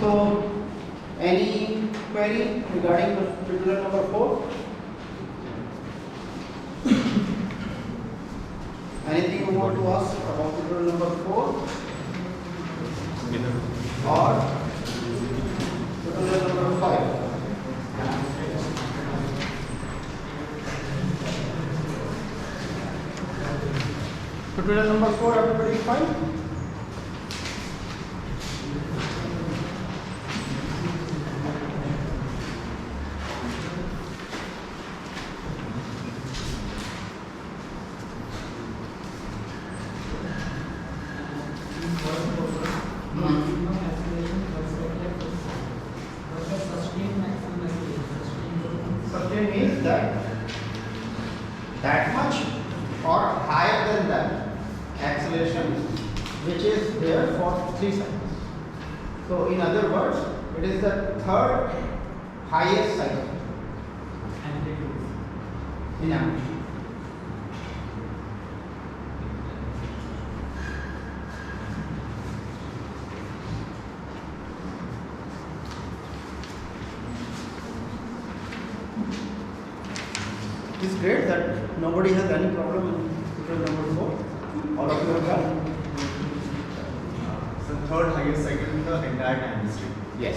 So, any query regarding the tutorial number 4? Anything you want to ask about tutorial number 4? Or tutorial number 5? Tutorial number 4, everybody fine? Sustain means that much or higher than that acceleration which is there for 3 cycles. So in other words, it is the third highest cycle in amplitude. It's great that nobody has any problem in tutorial number 4. All of you have done. It's the third highest cycle in the entire time history. Yes.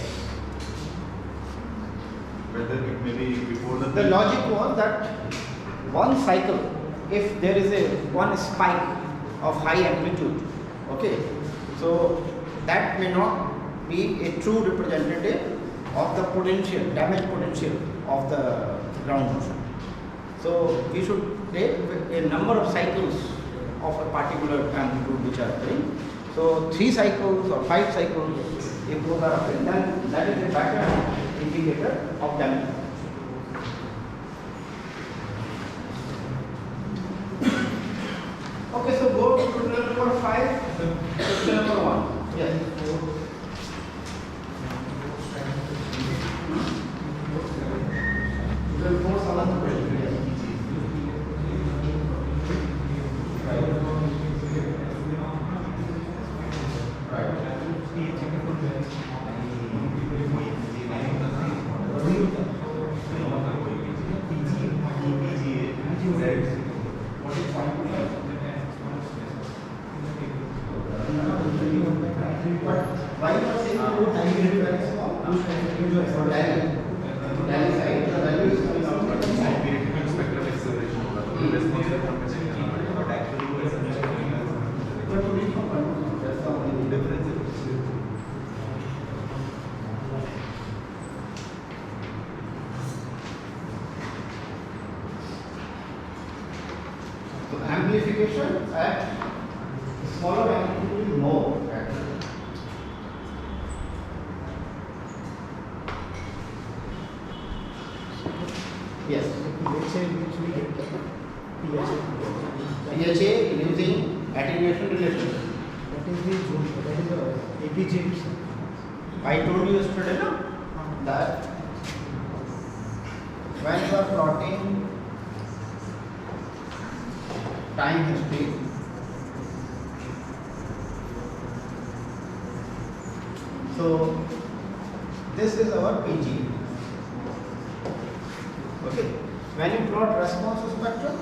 Whether it may be before the logic was that one cycle, if there is one spike of high amplitude, okay, so that may not be a true representative of the potential, damage potential of the ground motion. So we should take a number of cycles of a particular amplitude which are occurring. So 3 cycles or 5 cycles, if those are occurring, then that is a better indicator of damage. Okay, so go to tutorial number 5, tutorial number 1. Yes. Tutorial 4, Salan question. Yes. Why you are saying you time is very small? For Dali side, the value is coming out from the side. spectral acceleration. Responsible for measuring, but actually it is That's the only difference. So amplification at smaller amplitude is more actually. Yes. PHA using attenuation relation. That is the APG. I told you yesterday that when you are plotting time history, so this is our PG. Okay, when you plot response spectrum,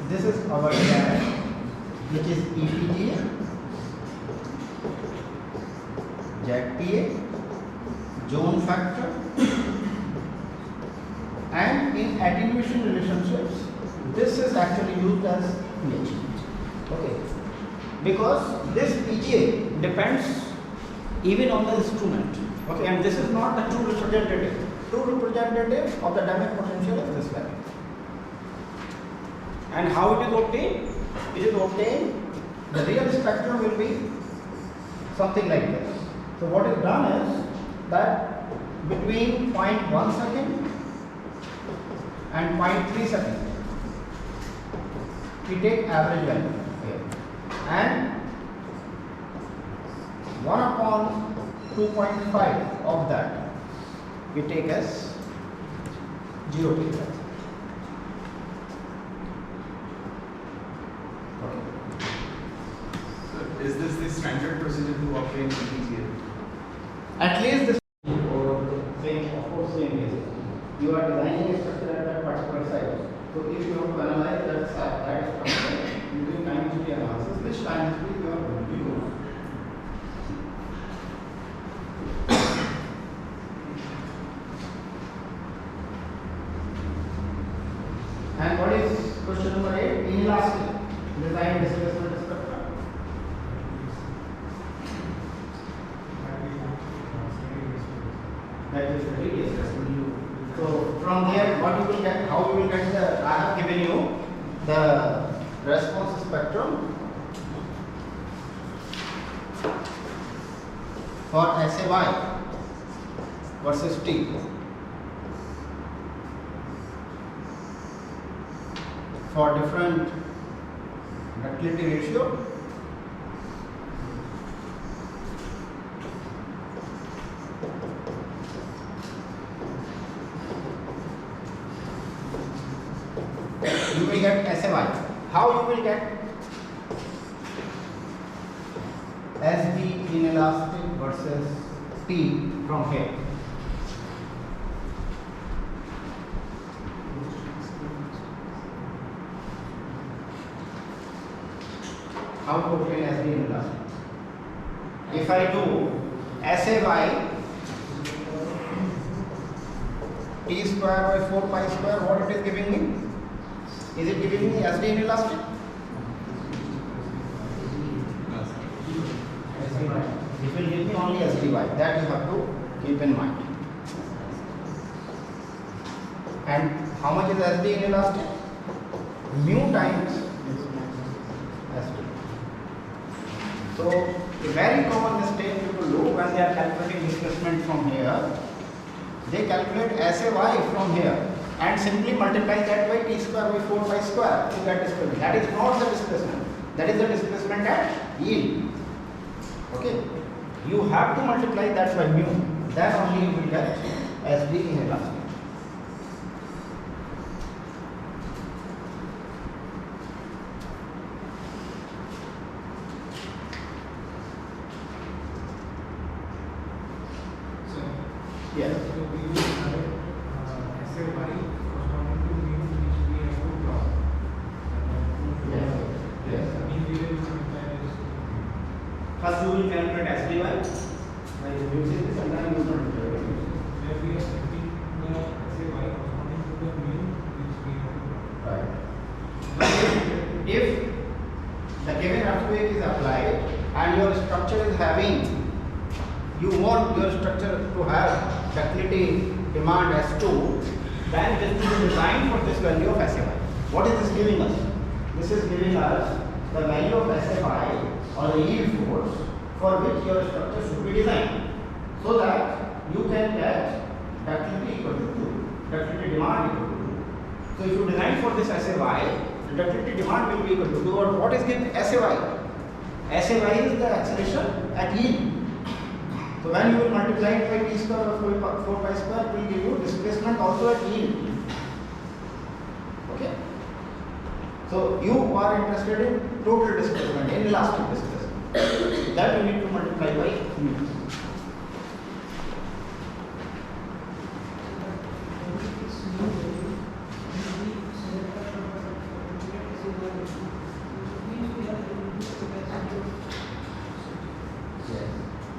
this is our dash, which is EPGA, ZPA, zone factor, and in attenuation relationships, this is actually used as PH. Okay, because this PGA depends even on the instrument. Okay, and this is not the true representative. True representative of the damage potential is this value. And how it is obtained? It is obtained, the real spectrum will be something like this. So what is done is that between 0.1 second and 0.3 second, we take average value here. And 1 upon 2.5 of that we take as 0 t. standard procedure to obtain EPGA? At least this or same, of course, same is you are designing a structure at that particular site. So if you have to analyze that structure using time history analysis, which time history you are going to use? And what is question number 8? Inelastic design displacement structure. That is the radius. So from there, what you will get, how you will get the, I have given you the response spectrum for SAY versus T. For different ductility ratio. You will get SMI. How you will get SB inelastic versus T from here? How to obtain SB inelastic? If I do SAY T square by 4 pi square, what it is giving me? Is it giving me SD inelastic? It will give me only SDY. That you have to keep in mind. And how much is SD inelastic? Mu times SD. So a very common mistake people do when they are calculating displacement from here, they calculate SAY from here and simply multiply that by T square by 4 pi square to get displacement. That is not the displacement. That is the displacement at yield. Okay. You have to multiply that by mu. Then only you will get SD inelastic. Yes. First you will calculate SDY by using this and then you will multiply it. Right. If the given earthquake is applied and your structure is having, you want your structure to have ductility demand S2, then this is designed for this value of SFI. What is this giving us? This is giving us the value of SFI or the yield force for which your structure should be designed, so that you can get ductility equal to 2, ductility demand equal to 2. So if you design for this SFI, the ductility demand will be equal to 2. Or what is given SFI? SFI is the acceleration at yield. So when you will multiply it by T square or 4 pi square, it will give you displacement also at yield. Okay. So you are interested in total displacement, in elastic displacement. That you need to multiply by mu.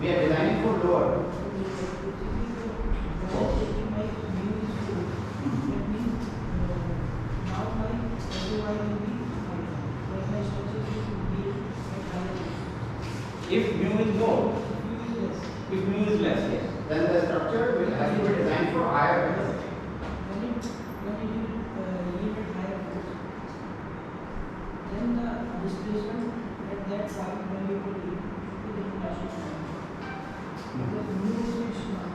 We are designing for lower. If mu is more, if mu is less, yes, then the structure will have to be designed for higher capacity. Then the displacement at that point when you put it to the international because mu is small.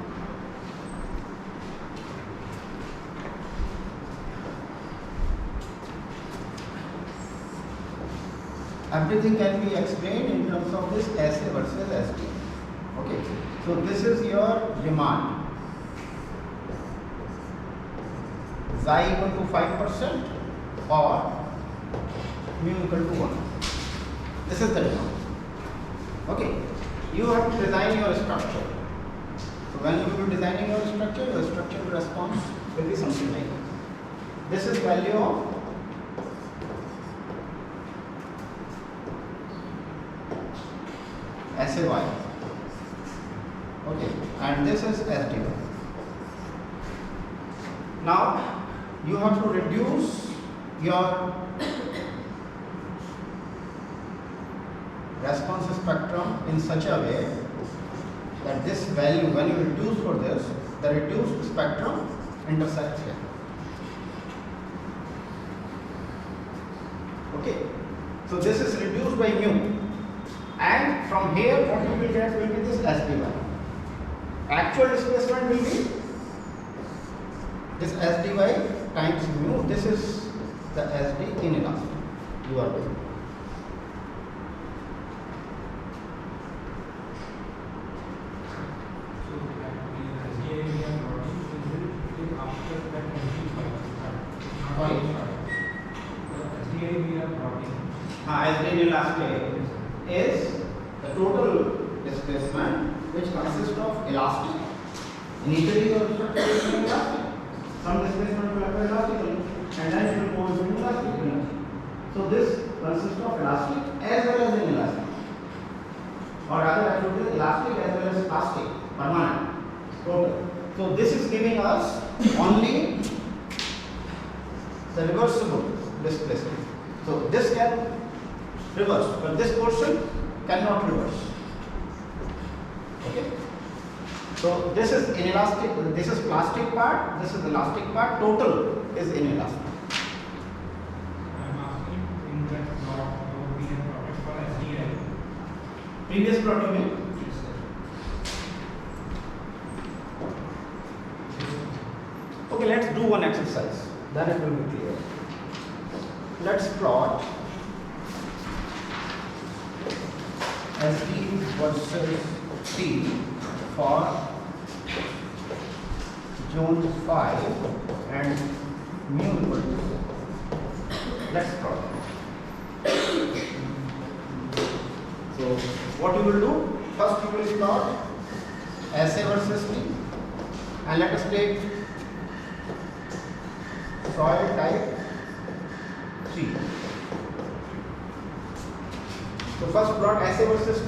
Everything can be explained in terms of this SA versus ST. Okay, so this is your demand. Xi equal to 5% or mu equal to 1. This is the demand. Okay, you have to design your structure. So when you will be designing your structure response will be something like this. This is value of SAY. Okay, and this is SDY. Now you have to reduce your response spectrum in such a way that this value, when you reduce for this, the reduced spectrum intersects here. Okay, so this is reduced by mu, and from here what you will get will be this SDY. Actual displacement will be this SDY times mu. This is the SD inelastic you are doing. SD inelastic is the total displacement which consists of elastic. Initially your structure is elastic. Some displacement will occur elastically and then it will go into inelastic. So this consists of elastic as well as inelastic. Or rather I should say elastic as well as plastic, permanent, total. So this is giving us only the reversible displacement. So this can reverse, but this portion cannot reverse. Okay. So this is inelastic, this is plastic part, this is elastic part, total is inelastic. I am asking in that plot we have plotted for SDI. Previous plot you mean? Yes, sir. Okay, let's do one exercise, then it will be clear. Let's plot SD versus T for zone 5 and mu equal to 4. Let's plot. So what you will do? First you will plot SA versus T, and let us take soil type 3. So first plot SA versus T,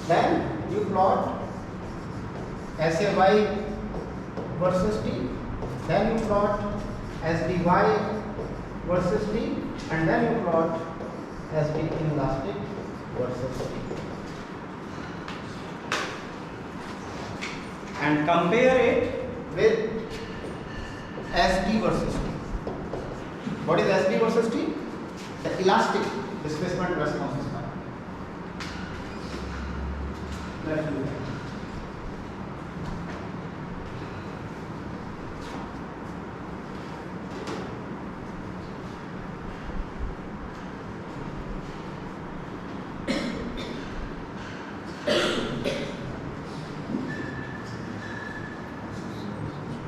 then you plot SAY versus T, then you plot SDY versus T, and then you plot SD inelastic versus T. And compare it with SD versus T. What is SD versus T? The elastic displacement response is fine. Let's do that.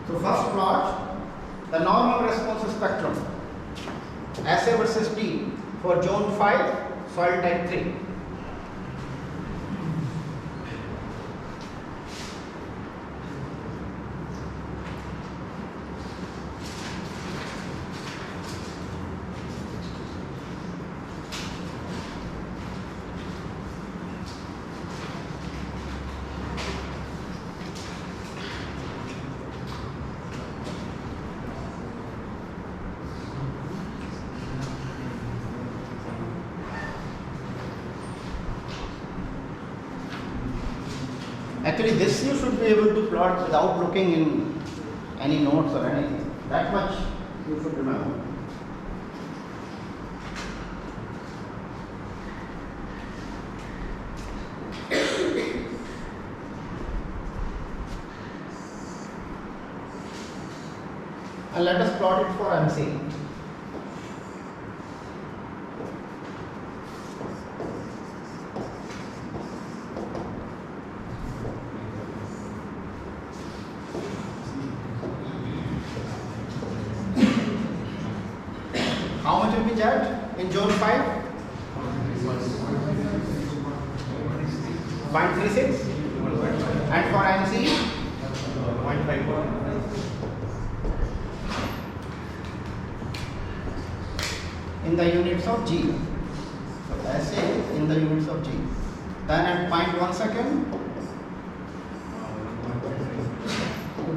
So first plot the normal response spectrum SA versus T for zone 5 soil type 3. Actually, this you should be able to plot without looking in any notes or anything. That much you should remember. And let us plot it for MC. How much will be charged in zone 5? 0.36. And for MC? 0.51. In the units of G. So SA in the units of G. Then at 0.1 second,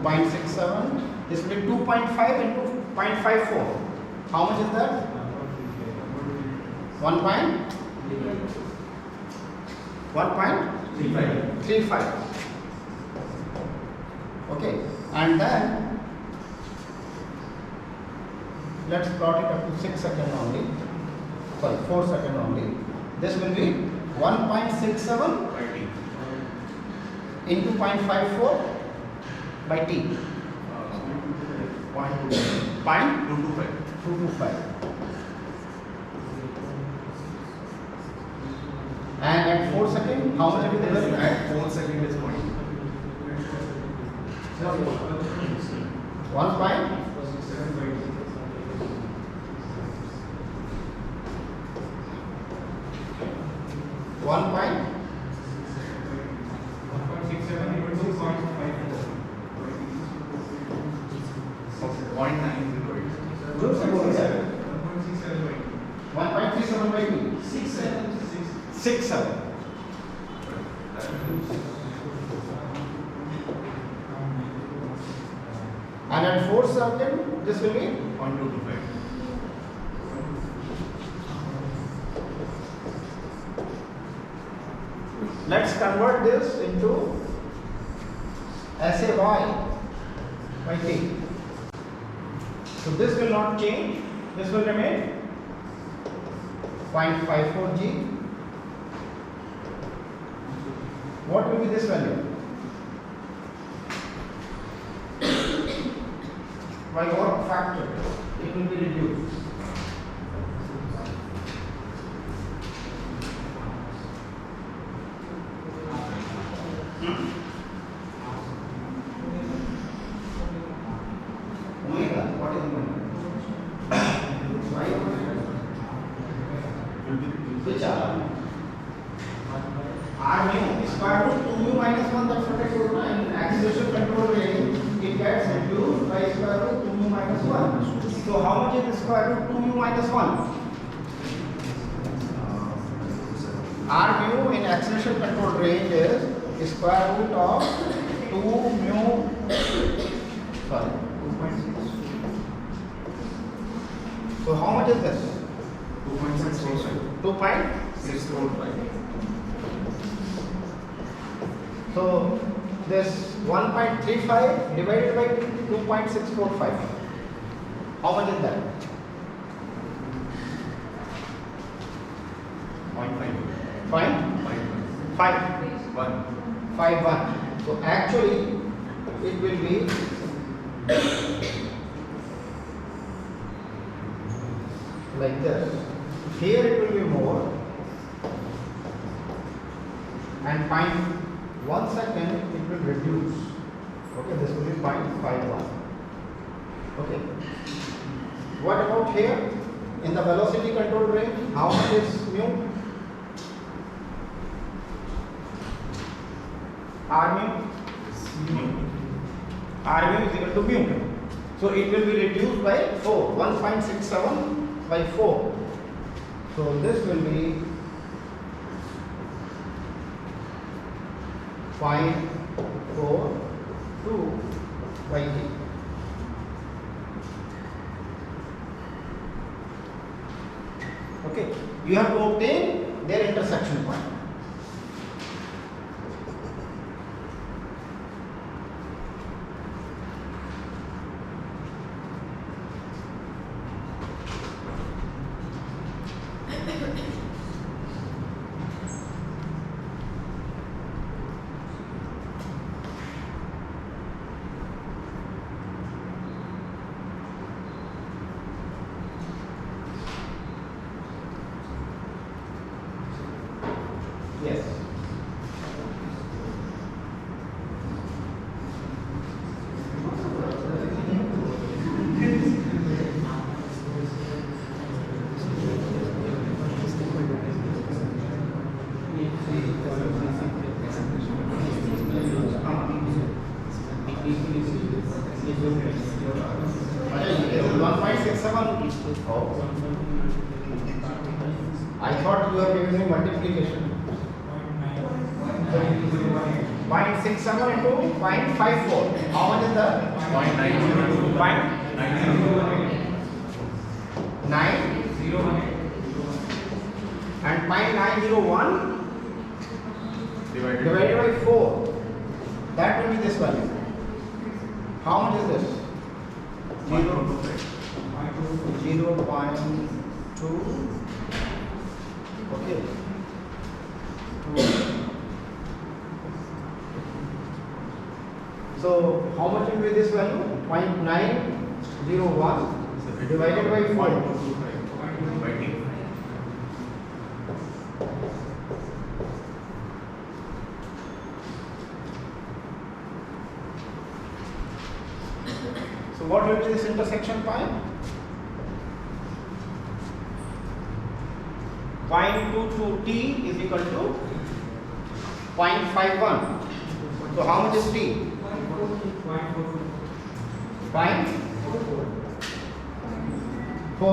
2.67. This will be 2.5 into 0.54. How much is that? 1.35. Okay, and then let's plot it up to 6 seconds only. Sorry, 4 seconds only. This will be 1.67 into 0.54 by T. 0.225. And at 4 seconds, how much will it be? At 4 seconds is 0.2. 1 point. 1 point. 1.67 equal to 0.54. 1.37 by 2. 6, 7. And at 4 seconds, this will be 0.225. Let's convert this into SAY by T. So this will not change. This will remain 0.54 G. What will be this value? By what factor it will be reduced? Omega, what is omega? Which R? R mu square root 2 mu minus 1, that's what I told you. In acceleration control range, it gets reduced by square root 2 mu minus 1. So how much is the square root 2 mu minus 1? R mu in acceleration control range is square root of 2 mu, sorry, 2.6. So how much is this? 2.645. 2.645. So this 1.35 divided by 2.645. How much is that? 5. 5.1. So actually it will be like this. Here it will be more, and 0.1 second it will reduce. Okay, this will be 0.51. Okay. What about here in the velocity control range? How much is mu? R mu is equal to mu. So it will be reduced by 4. 1.67 by 4. So this will be 0.42 by T. Okay, you have to obtain their intersection point. Yes. 1.67. Oh. I thought you were using multiplication. 0.67 into 0.54. How much is that? 0.90. 9 and 0.901 divided by 4. That will be this value. How much is this? 0.2. Okay. 2. So how much will be this value? 0.901 divided by 4. So what will be this intersection point? 0.22t is equal to 0.51. So how much is t? 0.44. 4%.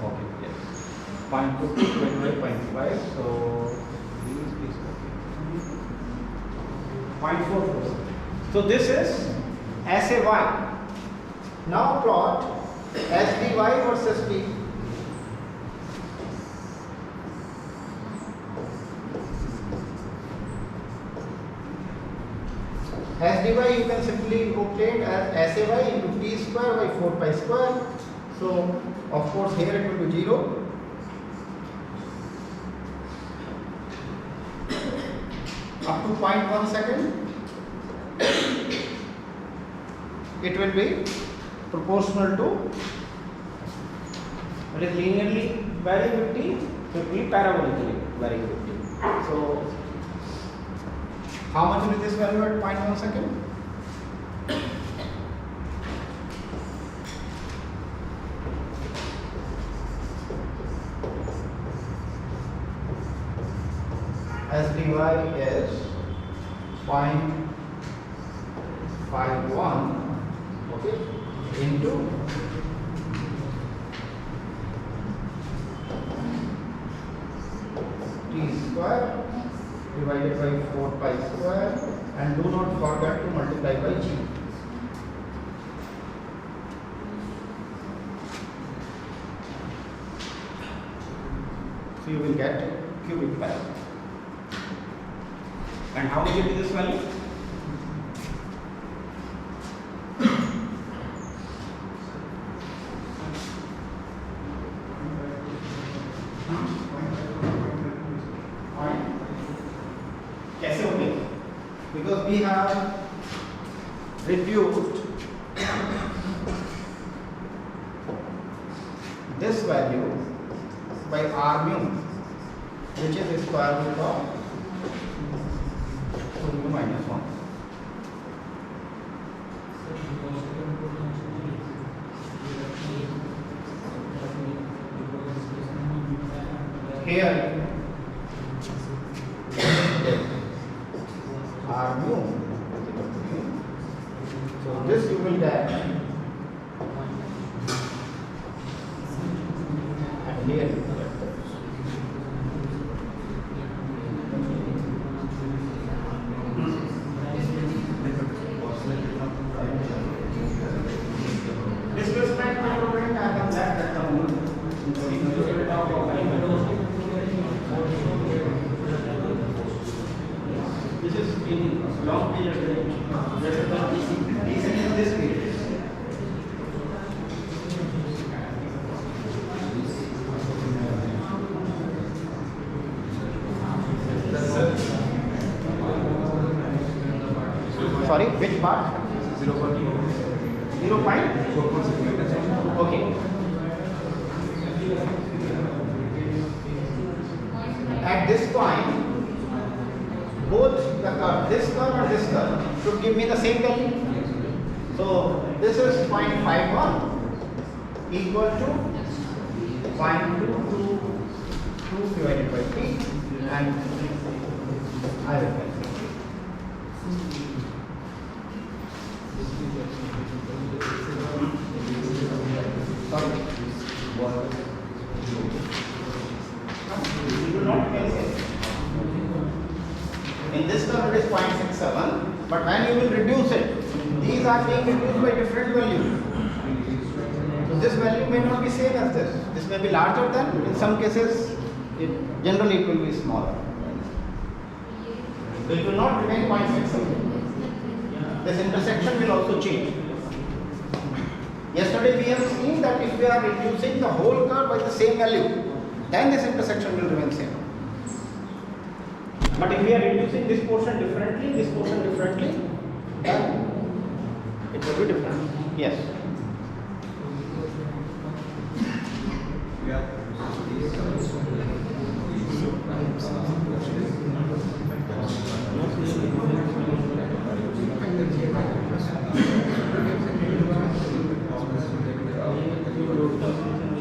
Okay, yes. 0.22 divided by 0.5. So this is 0.44. So this is SAY. Now plot SDY versus T. SDY you can simply obtain as SAY into T square by 4 pi square. So of course here it will be 0. Up to 0.1 second it will be proportional to, it is linearly varying with T, so it will be parabolically varying with T. So how much will this value at 0.1 second? SDY is 0.51, okay, into T square divided by 4 pi square, and do not forget to multiply by G. So you will get cubic value. And how will you get this value? कैसे होंगे? Because we have reduced this value by r mu, which is the square root of 2 mu minus 1. Here r mu, so this you will get, and here you will get displacement component. I have left that component. This is in long period range. This is this period. Sorry, which part? 0 point. Okay. At this point, both the curve, this curve and this curve, should give me the same value. So this is 0.51 equal to 0.22 2 divided by T, and I will calculate. Sorry. You will not cancel. In this term it is 0.67, but when you will reduce it, these are being reduced by different value. So this value may not be same as this. This may be larger than, in some cases, generally it will be smaller. So it will not remain 0.67. This intersection will also change. Yesterday we have seen that if we are reducing the whole curve by the same value, then this intersection will remain same. But if we are reducing this portion differently, then it will be different. Yes.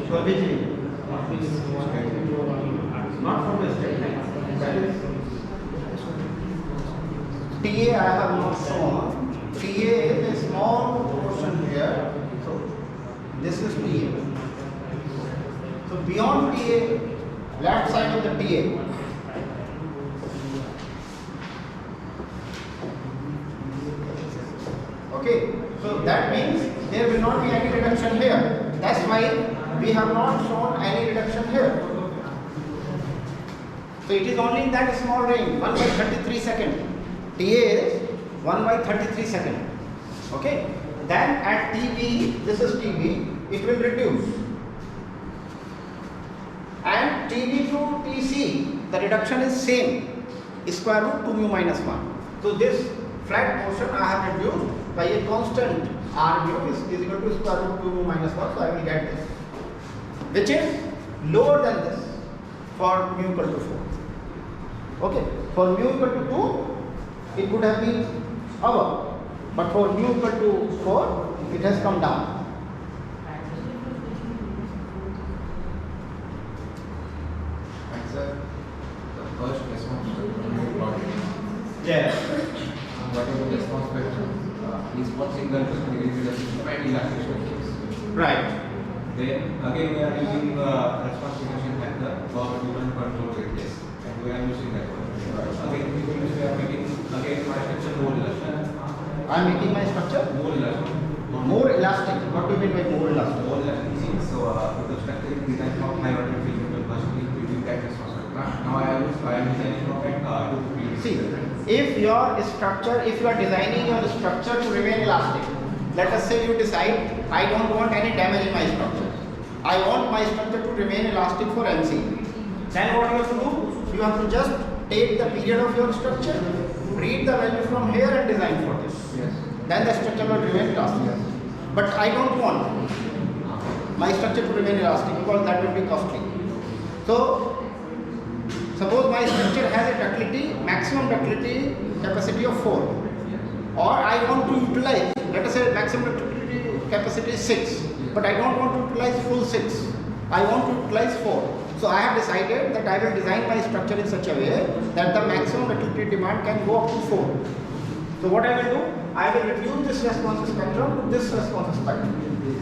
So which is not from the straight line. That is TA I have not shown. TA is a small portion here. So this is TA. So beyond TA, left side of the TA. Okay. So that means there will not be any reduction here. That's why we have not shown any reduction here. So it is only in that small range, 1 by 33 second. TA is 1 by 33 second. Okay. Then at TB, this is TB, it will reduce. And TB to TC, the reduction is same, square root 2 mu minus 1. So this flat portion I have reduced by a constant R mu is equal to square root 2 mu minus 1. So I will get this, which is lower than this for mu equal to 4. Okay, for mu equal to 2, it would have been above, but for mu equal to 4, it has come down. And sir, the first response spectrum you plotted. Yes. What is the response spectrum? Is one single degree relationship and elastic structures. Right. Then again we are using response function method for human control radius, and we are using that one. Again we are making again my structure more elastic. I am making my structure More elastic. more elastic. What do you mean by more elastic? More elastic. So the structure is designed from high order field firstly using that response spectrum. Now I am designing from that to field. See, if your structure, if you are designing your structure to remain elastic, let us say you decide, I don't want any damage in my structure. I want my structure to remain elastic for MC. Then what you have to do? You have to just take the period of your structure, read the value from here and design for this. Yes. Then the structure will remain elastic. But I don't want my structure to remain elastic because that will be costly. So, suppose my structure has a ductility, maximum ductility capacity of 4. Or I want to utilize, let us say maximum ductility capacity is 6. But I don't want to utilize full 6. I want to utilize 4. So I have decided that I will design my structure in such a way that the maximum ductility demand can go up to 4. So what I will do? I will reduce this response spectrum to this response spectrum.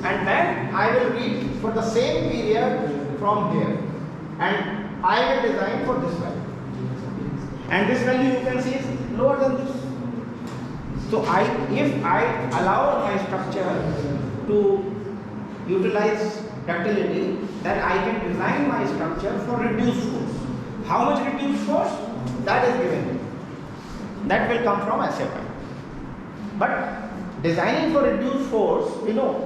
And then I will read for the same period from here. And I will design for this value. And this value you can see is lower than this. So if I allow my structure to utilize ductility, then I can design my structure for reduced force. How much reduced force? That is given. That will come from SFI. But designing for reduced force,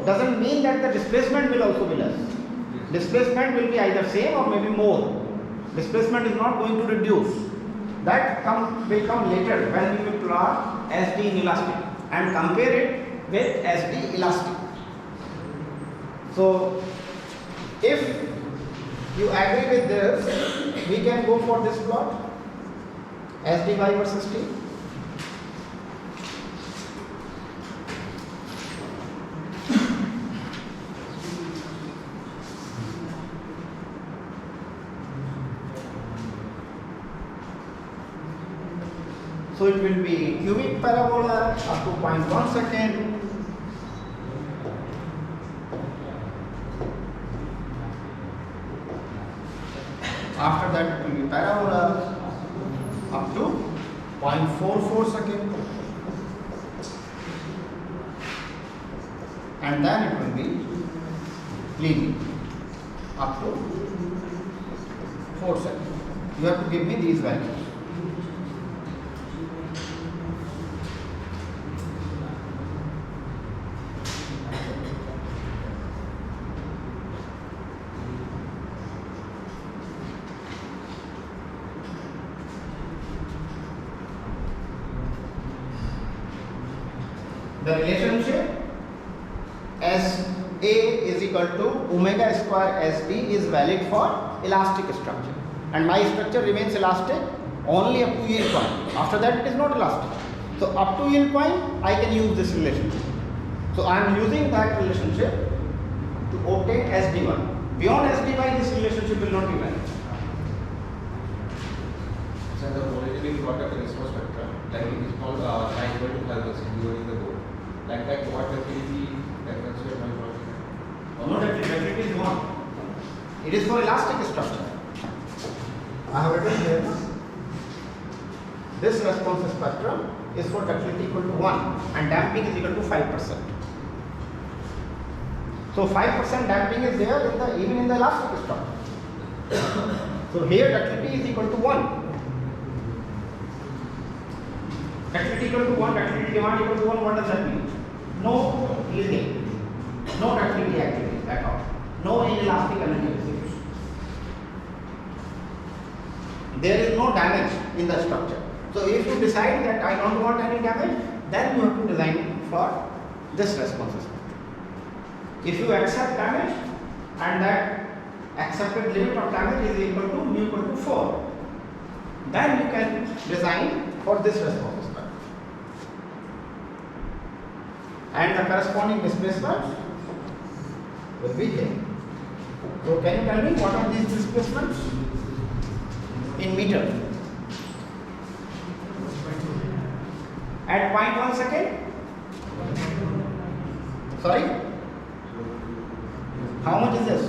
doesn't mean that the displacement will also be less. Displacement will be either same or maybe more. Displacement is not going to reduce. That will come later when we will plot SD in elastic and compare it with SD elastic. So, if you agree with this, we can go for this plot, SDY versus T. So it will be cubic parabola up to 0.1 second. After that it will be parabola up to 0.44 second. And then it will be linear up to 4 seconds. You have to give me these values. The relationship S A is equal to omega square S D is valid for elastic structure, and my structure remains elastic only up to yield point. After that it is not elastic. So up to yield point I can use this relationship. So I am using that relationship to obtain SD1. Beyond SD1 this relationship will not be valid. So the originally got a response spectrum, like it is called time equal to 5% during the board. Like that, what definitely reference to my project? No, definitely is 1. It is for elastic structure. I have written here. This response spectrum is for ductility equal to 1 and damping is equal to 5%. So 5% damping is there even in the elastic structure. So here ductility is equal to 1. Ductility equal to 1, ductility demand equal to 1, what does that mean? No yielding, no ductility activity at all, no inelastic energy distribution. There is no damage in the structure. So if you decide that I don't want any damage, then you have to design for this response spectrum. If you accept damage and that accepted limit of damage is equal to mu equal to 4, then you can design for this response spectrum. And the corresponding displacement will be here. So can you tell me what are these displacements in meter? At 0.1 second? Sorry? How much is this?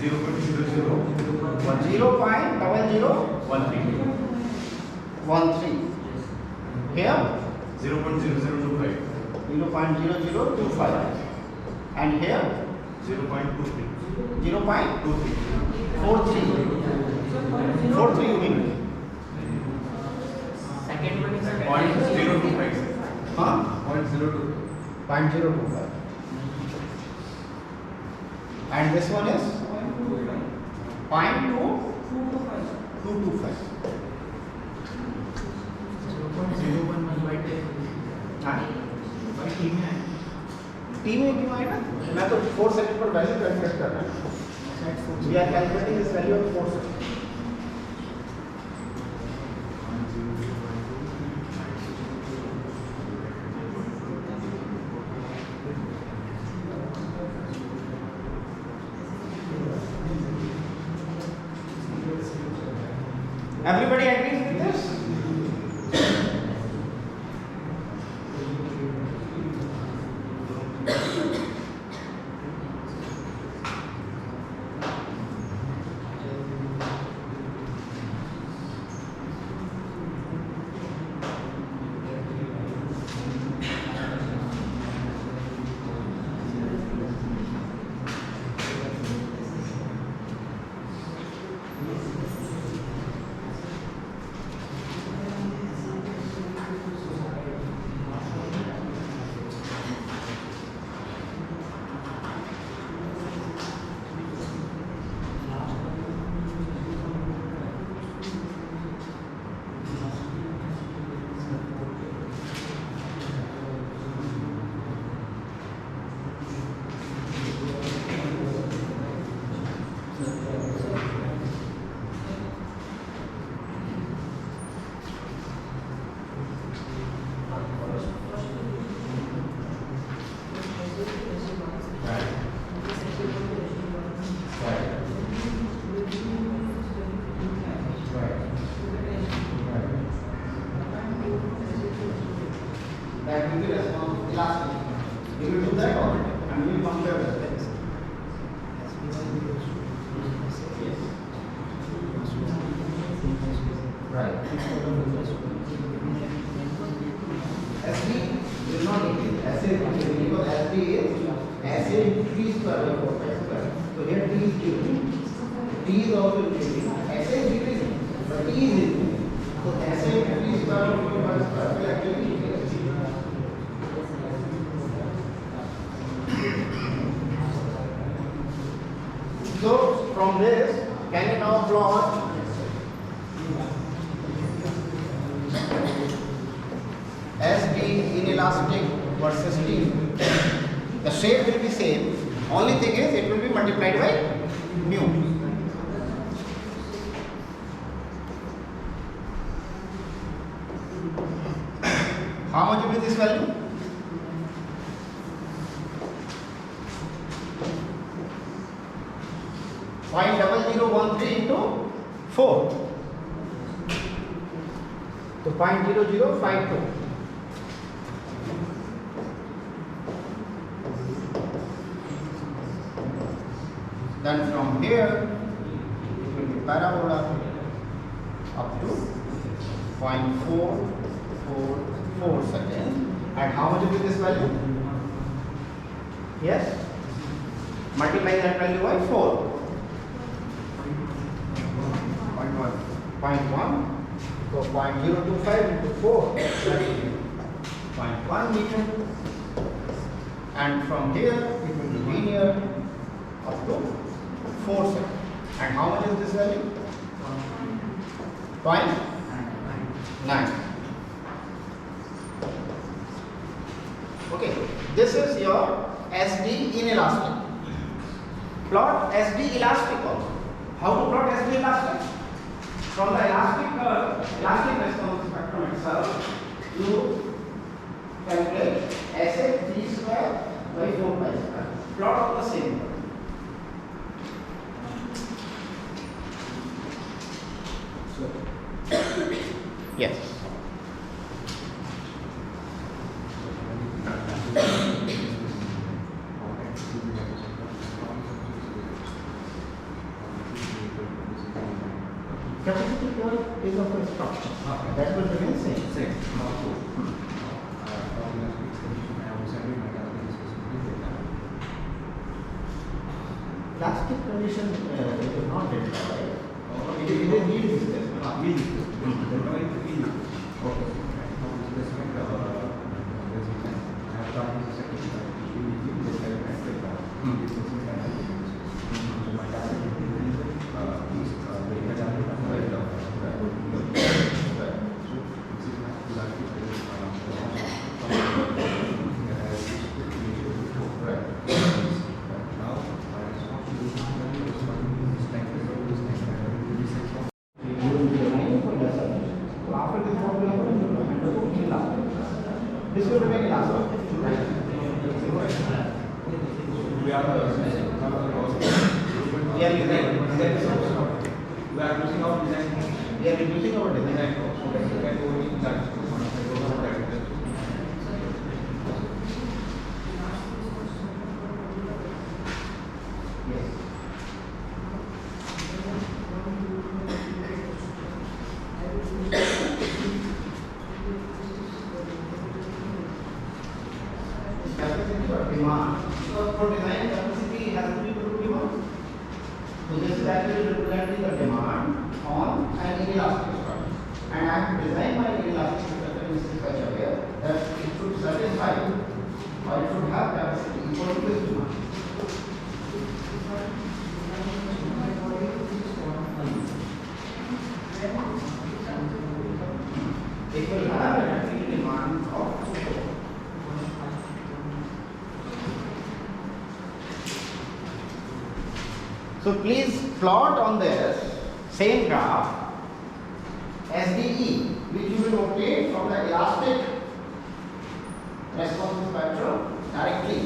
0.0013. Here? 0.0025. 0.0025. And here? 0.23. 0.43. 43 you mean? Second one is 0.025. Huh? 0.02. 0.025. And this one is 0.2225. 0.011 by 10. हाँ by T में है। T में क्यों आएगा? मैं तो 4 second पर value calculate कर रहा हूँ. We are calculating this value of 4 seconds. Everybody agrees with this? is also increasing. SA is decreasing, but T is increasing. So SA and T square will actually increase. So from this, can you now plot SB inelastic versus T? The shape will be same. Only thing is it will be multiplied by mu. How much will be this value? Point 0013 into 4. So 0.0052. Then from here it will be parabola up to 0.444 seconds. And how much will be this value? Yes? Multiply that value by 4. 0.1. So 0.025 into 4, that will be 0.1 meter. And from here it will be linear up to 4 seconds. And how much is this value? 0.9. Okay, this is your SD inelastic. Plot SD elastic also. How to plot SD elastic? From the elastic response spectrum itself, you calculate SA T square by 4 pi square. Plot of the same curve. Yes. Capacity curve is of a structure. That will remain same. Plastic condition it is not delta, right? It is yield displacement. This will remain elastic. We are using our design. We are reducing our design. Capacity or demand. So for design capacity has to be equal to demand. So this is actually representing the demand on an inelastic structure. And I have designed my inelastic structure in such a way that it should satisfy or it should have capacity equal to this demand. It will have an actual demand of 2. So please plot on this same graph SDE, which you will obtain from the elastic response spectrum directly.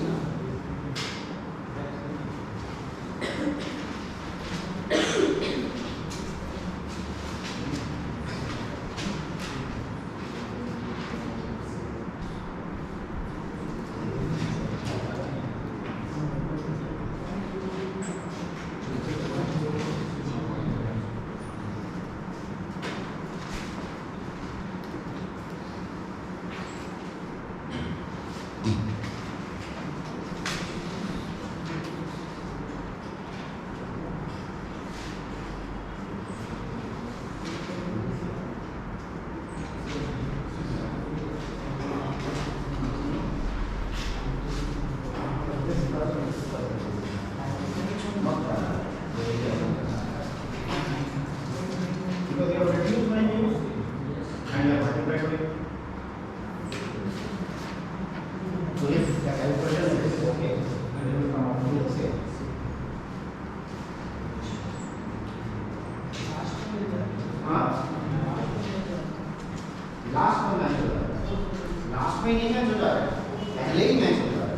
Last में नहीं match हो जा रहा है, पहले ही match हो जा रहा है।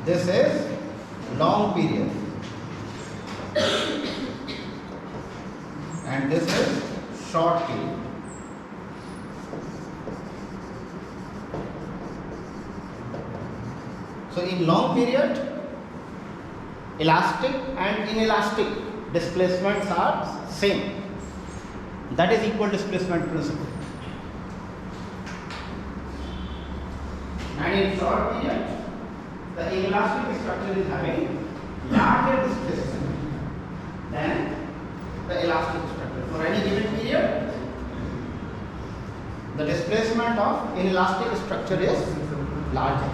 This is long period and this is short period. So in long period, elastic and inelastic displacements are same. That is equal displacement principle. And in short period, the inelastic structure is having larger displacement than the elastic structure. For any given period, the displacement of inelastic structure is larger.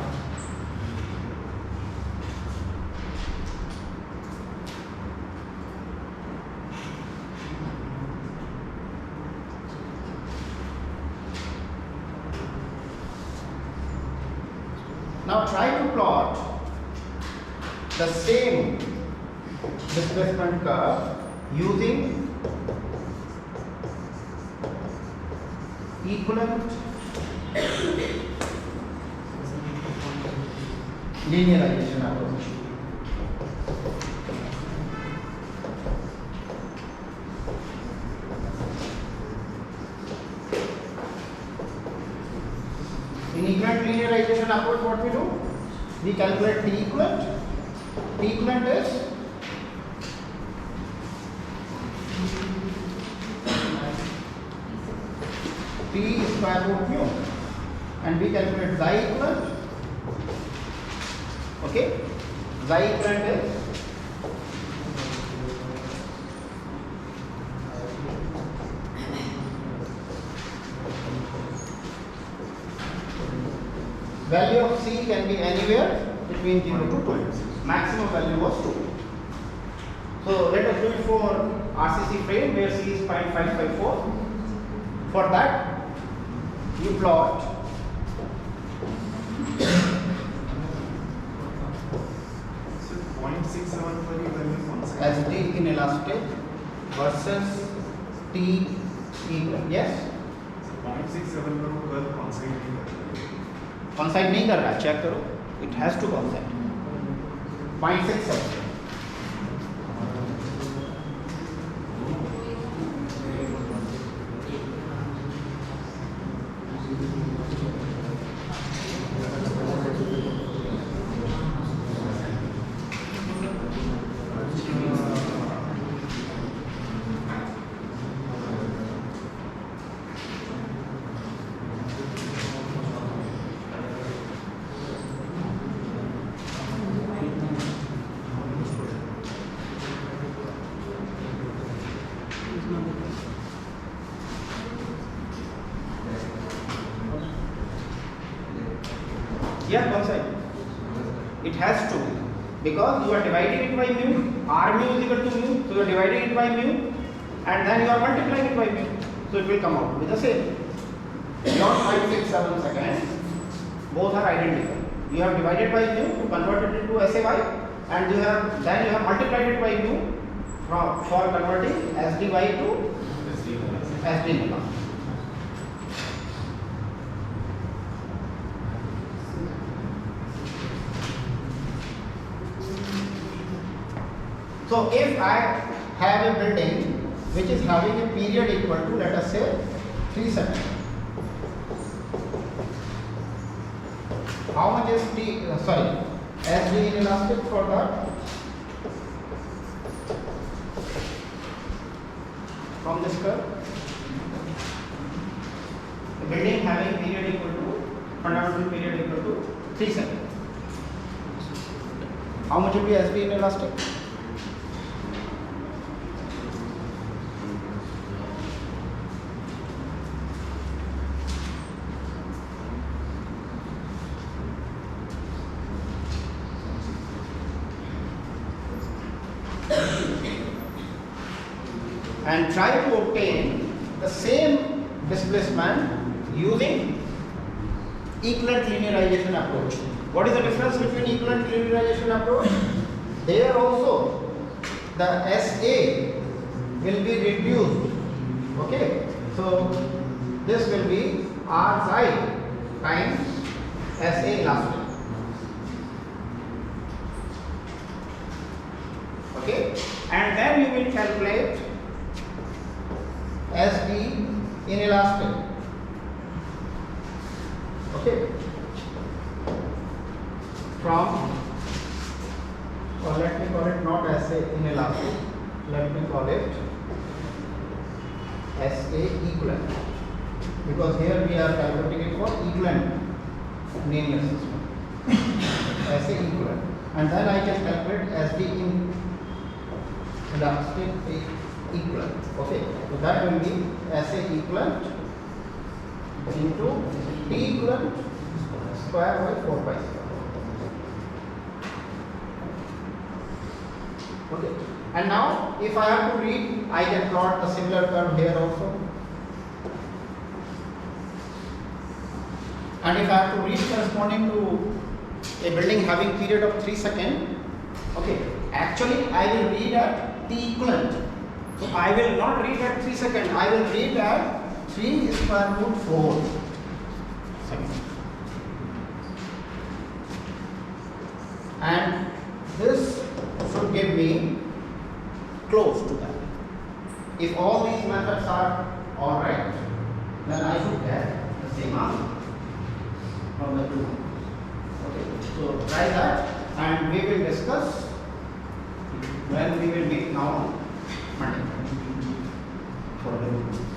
Now try to plot the same displacement curve using equivalent linearization approach. In equivalent linearization approach, what we do? We calculate T equivalent. T equivalent is T square root mu, and we calculate xi equivalent. Okay, xi equivalent is value of C can be anywhere between 0 to 2. Maximum value was 2. So let us do it for RCC frame where C is 0.554. For that, you plot So 0.67 for you value is SD inelastic versus T equal. Yes? 0.67 पर वो curve कौन सा नहीं करता Coincide नहीं कर रहा, check करो. It has to coincide. 0.67. Yeah, coincide. It has to, because you are dividing it by mu. R mu is equal to mu, so you are dividing it by mu, and then you are multiplying it by mu. So it will come out with the same. Beyond 5, 6, 7 seconds, both are identical. You have divided by mu to convert it into SAY, and you have multiplied it by mu for converting SDY to SD nullah. So if I have a building which is having a period equal to, let us say, 3 seconds. How much is SD inelastic for that? From this curve? building having period equal to fundamental period equal to 3 seconds. How much will be SB inelastic? And try to obtain the same displacement using equivalent linearization approach. What is the difference between equivalent linearization approach? There also the SA will be reduced. Okay, so this will be R psi times SA elastic. Okay, and then you will calculate SB inelastic. Okay, from, or let me call it not SA inelastic, let me call it SA equivalent, because here we are calculating it for equivalent linear system. SA equivalent, and then I can calculate SB inelastic equivalent. Okay, so that will be SA equivalent into D equivalent square by 4 pi square. Okay, and now if I have to read, I can plot a similar curve here also. And if I have to read corresponding to a building having period of 3 seconds, okay, actually I will read at T equivalent. So I will not read at 3 seconds, I will read at 3 square root 4 seconds. And this should give me close to that. If all these methods are alright, then I should get the same answer from the two. Okay, so try that, and we will discuss when we will meet now on Monday for the